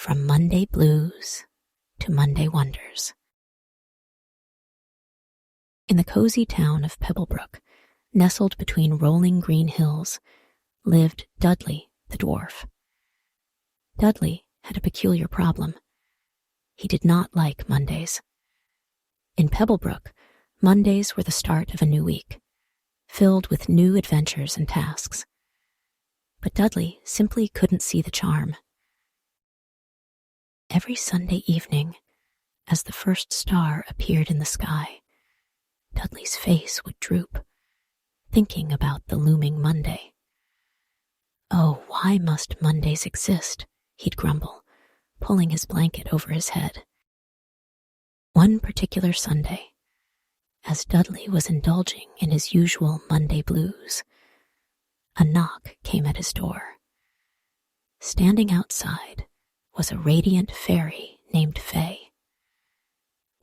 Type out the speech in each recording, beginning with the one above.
From Monday blues to Monday wonders. In the cozy town of Pebblebrook, nestled between rolling green hills, lived Dudley the dwarf. Dudley had a peculiar problem. He did not like Mondays. In Pebblebrook, Mondays were the start of a new week, filled with new adventures and tasks. But Dudley simply couldn't see the charm. Every Sunday evening, as the first star appeared in the sky, Dudley's face would droop, thinking about the looming Monday. Oh, why must Mondays exist? He'd grumble, pulling his blanket over his head. One particular Sunday, as Dudley was indulging in his usual Monday blues, a knock came at his door. Standing outside was a radiant fairy named Fay.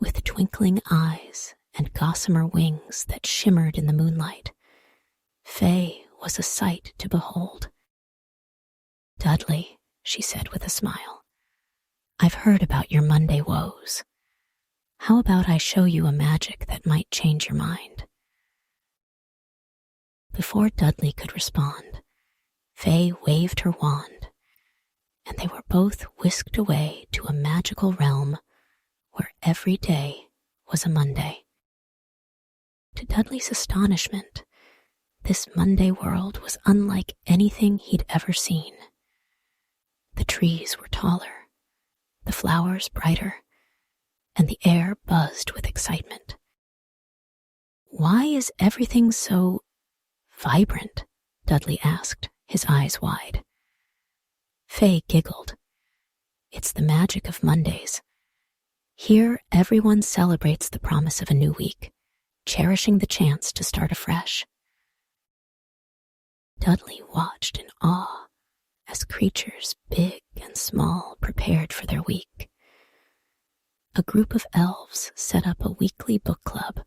With twinkling eyes and gossamer wings that shimmered in the moonlight, Fay was a sight to behold. "Dudley," she said with a smile, "I've heard about your Monday woes. How about I show you a magic that might change your mind?" Before Dudley could respond, Fay waved her wand, and they were both whisked away to a magical realm where every day was a Monday. To Dudley's astonishment, this Monday world was unlike anything he'd ever seen. The trees were taller, the flowers brighter, and the air buzzed with excitement. "Why is everything so vibrant?" Dudley asked, his eyes wide. Fay giggled. "It's the magic of Mondays. Here, everyone celebrates the promise of a new week, cherishing the chance to start afresh." Dudley watched in awe as creatures big and small prepared for their week. A group of elves set up a weekly book club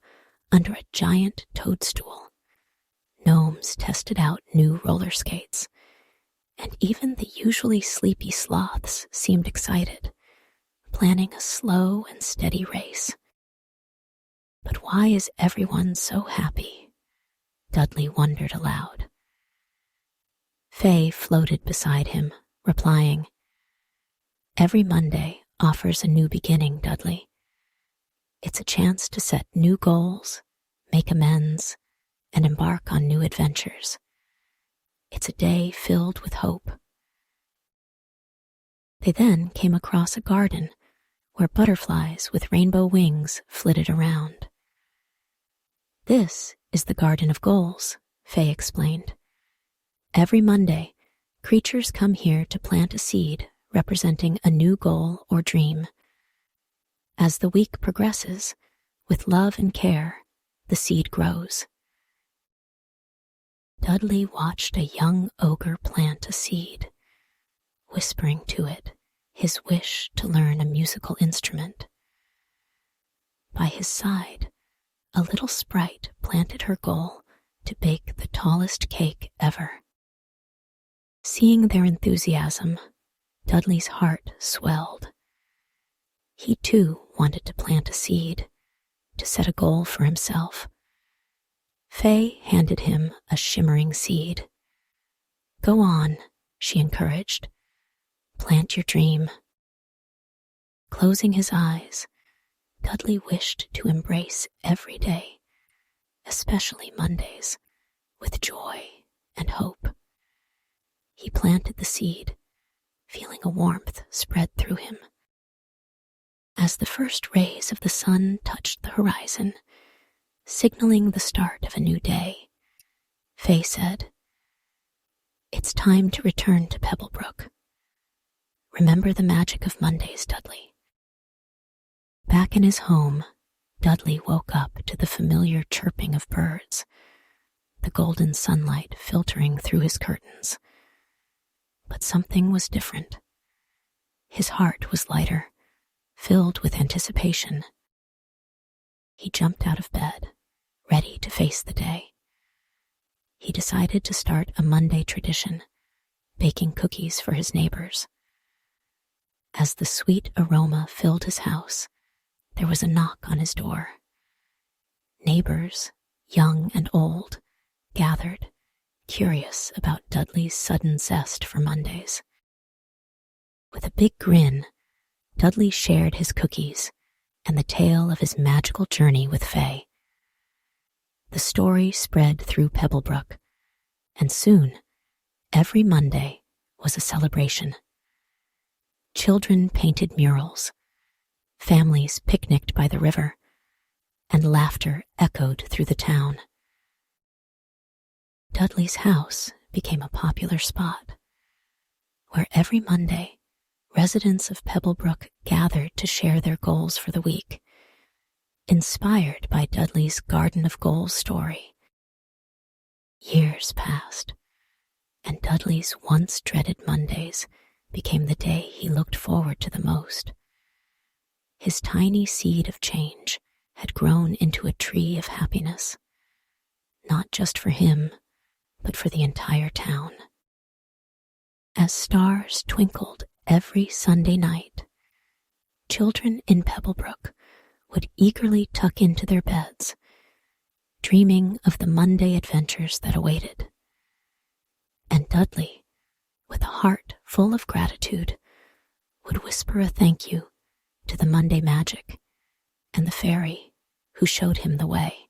under a giant toadstool. Gnomes tested out new roller skates, and even the usually sleepy sloths seemed excited, planning a slow and steady race. But why is everyone so happy? Dudley wondered aloud. Fay floated beside him, replying, "Every Monday offers a new beginning, Dudley. It's a chance to set new goals, make amends, and embark on new adventures. It's a day filled with hope." They then came across a garden where butterflies with rainbow wings flitted around. "This is the Garden of Goals," Fay explained. "Every Monday, creatures come here to plant a seed representing a new goal or dream. As the week progresses, with love and care, the seed grows." Dudley watched a young ogre plant a seed, whispering to it his wish to learn a musical instrument. By his side, a little sprite planted her goal to bake the tallest cake ever. Seeing their enthusiasm, Dudley's heart swelled. He too wanted to plant a seed, to set a goal for himself. Fay handed him a shimmering seed. "Go on," she encouraged. "Plant your dream." Closing his eyes, Dudley wished to embrace every day, especially Mondays, with joy and hope. He planted the seed, feeling a warmth spread through him. As the first rays of the sun touched the horizon, signaling the start of a new day, Fay said, "It's time to return to Pebblebrook. Remember the magic of Mondays, Dudley." Back in his home, Dudley woke up to the familiar chirping of birds, the golden sunlight filtering through his curtains. But something was different. His heart was lighter, filled with anticipation. He jumped out of bed, ready to face the day. He decided to start a Monday tradition, baking cookies for his neighbors. As the sweet aroma filled his house, there was a knock on his door. Neighbors, young and old, gathered, curious about Dudley's sudden zest for Mondays. With a big grin, Dudley shared his cookies and the tale of his magical journey with Fay. The story spread through Pebblebrook, and soon, every Monday was a celebration. Children painted murals, families picnicked by the river, and laughter echoed through the town. Dudley's house became a popular spot, where every Monday, residents of Pebblebrook gathered to share their goals for the week, inspired by Dudley's Garden of Goals story. Years passed, and Dudley's once dreaded Mondays became the day he looked forward to the most. His tiny seed of change had grown into a tree of happiness, not just for him, but for the entire town. As stars twinkled every Sunday night, children in Pebblebrook would eagerly tuck into their beds, dreaming of the Monday adventures that awaited. And Dudley, with a heart full of gratitude, would whisper a thank you to the Monday magic and the fairy who showed him the way.